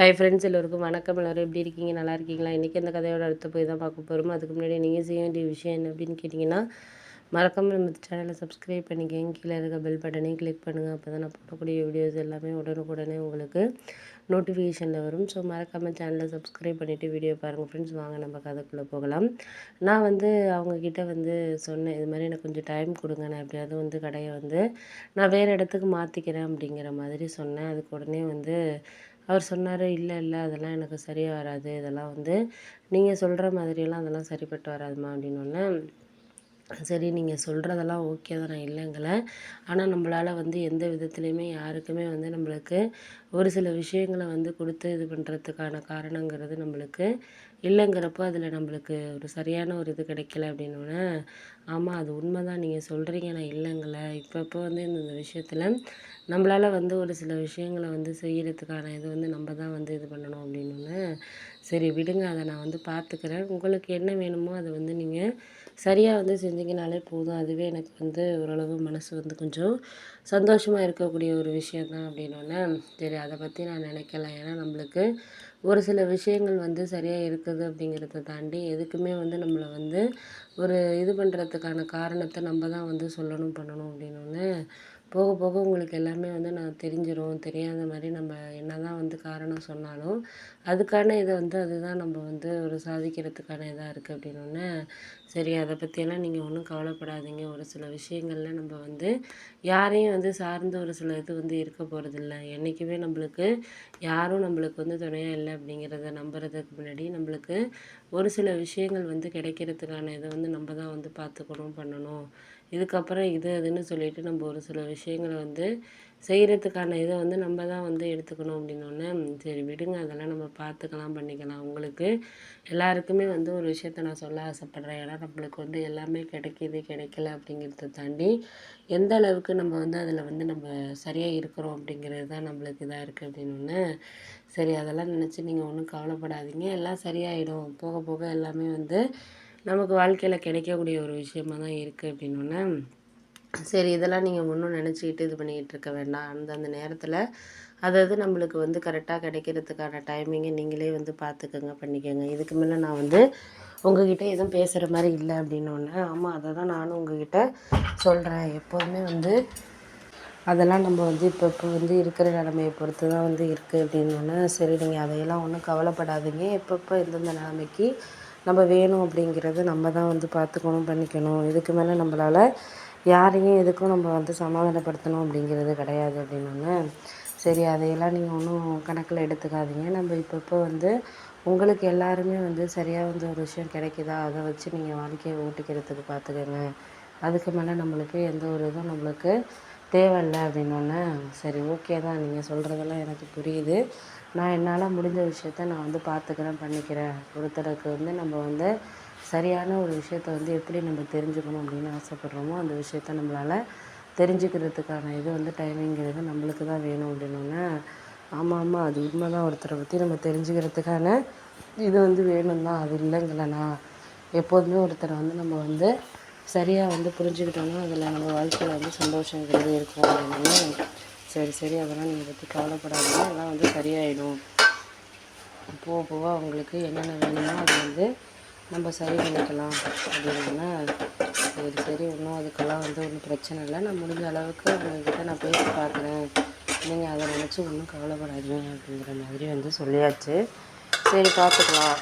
Hi friends, எல்லோருக்கும் வணக்கம். எல்லோரும் எப்படி இருக்கீங்க? நல்லா இருக்கீங்களா? இன்றைக்கி அந்த கதையோட அடுத்த போய் தான் பார்க்க போகிறோம். அதுக்கு முன்னாடி நீங்கள் செய்ய வேண்டிய விஷயம் என்ன அப்படின்னு கேட்டிங்கன்னா, மறக்காமல் நம்ம சேனலை சப்ஸ்கிரைப் பண்ணிக்கங்க. கீழே இருக்க பெல் பட்டனையும் கிளிக் பண்ணுங்கள். அப்போ தான் நான் போடக்கூடிய வீடியோஸ் எல்லாமே உடனுக்குடனே உங்களுக்கு நோட்டிஃபிகேஷனில் வரும். ஸோ மறக்காமல் சேனலை சப்ஸ்கிரைப் பண்ணிவிட்டு வீடியோ பாருங்கள் ஃப்ரெண்ட்ஸ். வாங்க நம்ம கதைக்குள்ளே போகலாம். நான் அவங்கக்கிட்ட சொன்னேன், இது மாதிரி எனக்கு கொஞ்சம் டைம் கொடுங்க, நான் எப்படியாவது கடையை நான் வேறு இடத்துக்கு மாற்றிக்கிறேன் அப்படிங்கிற மாதிரி சொன்னேன். அதுக்கு உடனே அவர் சொன்னார், இல்லை இல்லை அதெல்லாம் எனக்கு சரியாக வராது, இதெல்லாம் நீங்கள் சொல்கிற மாதிரியெல்லாம் அதெல்லாம் சரிப்பட்டு வராதுமா அப்படின்னோடனே, சரி நீங்கள் சொல்கிறதெல்லாம் ஓகே தான், நான் இல்லைங்களே. ஆனால் நம்மளால் எந்த விதத்துலேயுமே யாருக்குமே நம்மளுக்கு ஒரு சில விஷயங்களை கொடுத்து இது பண்ணுறதுக்கான காரணங்கிறது நம்மளுக்கு இல்லைங்கிறப்போ அதில் நம்மளுக்கு ஒரு சரியான ஒரு இது கிடைக்கல அப்படின்னோடனே, ஆமாம் அது உண்மை தான் நீங்கள் சொல்கிறீங்க, நான் இல்லைங்களே. இப்போ இந்த விஷயத்தில் நம்மளால் ஒரு சில விஷயங்களை செய்கிறதுக்கான இது நம்ம தான் இது பண்ணணும் அப்படின்னோடனே, சரி விடுங்க, அதை நான் பார்த்துக்கிறேன். உங்களுக்கு என்ன வேணுமோ அதை நீங்கள் சரியாக செஞ்சீங்கனாலே போதும். அதுவே எனக்கு ஓரளவு மனசு கொஞ்சம் சந்தோஷமாக இருக்கக்கூடிய ஒரு விஷயம் தான் அப்படின்னோடனே, சரி அதை பற்றி நான் நினைக்கல. ஏன்னா நம்மளுக்கு ஒரு சில விஷயங்கள் சரியாக இருக்குது அப்படிங்கிறத தாண்டி எதுக்குமே நம்மளை ஒரு இது பண்ணுறதுக்கான காரணத்தை நம்ம தான் சொல்லணும் பண்ணணும் அப்படின்னோடனே, போக போக உங்களுக்கு எல்லாமே நான் தெரிஞ்சிடும். தெரியாத மாதிரி நம்ம என்ன தான் காரணம் சொன்னாலும் அதுக்கான இதை அதுதான் நம்ம ஒரு சாதிக்கிறதுக்கான இதாக இருக்குது அப்படின்னோடனே, சரி அதை பற்றியெல்லாம் நீங்கள் ஒன்றும் கவலைப்படாதீங்க. ஒரு சில விஷயங்களில் நம்ம யாரையும் சார்ந்த ஒரு சில இது இருக்க போகிறதில்ல. என்றைக்குமே நம்மளுக்கு யாரும் நம்மளுக்கு துணையாக இல்லை அப்படிங்கிறத நம்புறதுக்கு முன்னாடி நம்மளுக்கு ஒரு சில விஷயங்கள் கிடைக்கிறதுக்கான இதை நம்ம தான் பார்த்துக்கணும் பண்ணணும். இதுக்கப்புறம் இது அதுன்னு சொல்லிட்டு நம்ம ஒரு சில விஷயங்களை செய்கிறதுக்கான இதை நம்ம தான் எடுத்துக்கணும் அப்படின்னோடனே, சரி விடுங்க அதெல்லாம் நம்ம பார்த்துக்கலாம் பண்ணிக்கலாம். உங்களுக்கு எல்லாருக்குமே ஒரு விஷயத்த நான் சொல்ல ஆசைப்பட்றேன். ஏன்னா நம்மளுக்கு எல்லாமே கிடைக்கிது கிடைக்கல அப்படிங்கிறத தாண்டி எந்த அளவுக்கு நம்ம அதில் நம்ம சரியாக இருக்கிறோம் அப்படிங்கிறது தான் நம்மளுக்கு இதாக இருக்குது அப்படின்னோடனே, சரி அதெல்லாம் நினச்சி நீங்கள் ஒன்றும் கவலைப்படாதீங்க, எல்லாம் சரியாயிடும். போக போக எல்லாமே நமக்கு வாழ்க்கையில் கிடைக்கக்கூடிய ஒரு விஷயமா தான் இருக்குது அப்படின்னோடனே, சரி இதெல்லாம் நீங்கள் ஒன்றும் நினச்சிக்கிட்டு இது பண்ணிக்கிட்டு இருக்க வேண்டாம். அந்தந்த நேரத்தில் அதாவது நம்மளுக்கு கரெக்டாக கிடைக்கிறதுக்கான டைமிங்கை நீங்களே பார்த்துக்கங்க பண்ணிக்கோங்க. இதுக்கு மேலே நான் உங்ககிட்ட எதுவும் பேசுகிற மாதிரி இல்லை அப்படின்னோடனே, ஆமாம் அதை தான் நானும் உங்ககிட்ட சொல்கிறேன். எப்போதுமே அதெல்லாம் நம்ம இப்போ இருக்கிற நிலமையை பொறுத்து தான் இருக்குது அப்படின்னோடனே, சரி நீங்கள் அதையெல்லாம் ஒன்றும் கவலைப்படாதீங்க. எப்பப்போ எந்தெந்த நிலமைக்கு நம்ம வேணும் அப்படிங்கிறத நம்ம தான் பார்த்துக்கணும் பண்ணிக்கணும். இதுக்கு மேலே நம்மளால் யாரையும் எதுக்கும் நம்ம சமாதானப்படுத்தணும் அப்படிங்கிறது கிடையாது அப்படின்னோடனே, சரி அதையெல்லாம் நீங்கள் ஒன்றும் கணக்கில் எடுத்துக்காதீங்க. நம்ம இப்பப்போ உங்களுக்கு எல்லாருமே சரியாக ஒரு விஷயம் கிடைக்குதா, அதை வச்சு நீங்கள் வாழ்க்கையை ஓட்டிக்கிறதுக்கு பார்த்துக்கங்க. அதுக்கு மேலே நம்மளுக்கு எந்த ஒரு இதுவும் நம்மளுக்கு தேவையில்லை அப்படின்னோடனே, சரி ஓகே தான், நீங்கள் சொல்கிறதெல்லாம் எனக்கு புரியுது. நான் என்னால் முடிஞ்ச விஷயத்த நான் பார்த்துக்கிறேன் பண்ணிக்கிறேன். ஒருத்தருக்கு நம்ம சரியான ஒரு விஷயத்த எப்படி நம்ம தெரிஞ்சுக்கணும் அப்படின்னு ஆசைப்பட்றோமோ அந்த விஷயத்த நம்மளால் தெரிஞ்சுக்கிறதுக்கான இது டைமிங்கிறது நம்மளுக்கு தான் வேணும் அப்படின்னோடனே, ஆமாம் ஆமாம் அது உண்மை தான். ஒருத்தரை பற்றி நம்ம தெரிஞ்சுக்கிறதுக்கான இது வேணும் தான், அது இல்லைங்களண்ணா. எப்போதுமே ஒருத்தரை நம்ம சரியாக புரிஞ்சுக்கிட்டோம்னா அதில் நம்ம வாழ்க்கையில் சந்தோஷங்கிறது இருக்கும் அப்படின்னோடனே, சரி சரி அதெல்லாம் நீங்கள் பற்றி கவலைப்படாதீங்க, எல்லாம் சரியாயிடும். போக போக அவங்களுக்கு என்னென்ன வேணுமோ அதை நம்ம சரி பண்ணிக்கலாம் அப்படின்னா, சரி சரி ஒன்றும் அதுக்கெல்லாம் ஒன்றும் பிரச்சனை இல்லை. நான் முடிஞ்ச அளவுக்கு உங்கள்கிட்ட நான் பேசி பார்க்குறேன், நீங்கள் அதை நினச்சி ஒன்றும் கவலைப்படாதீங்க அப்படிங்கிற மாதிரி சொல்லியாச்சு. சரி பார்த்துக்கலாம்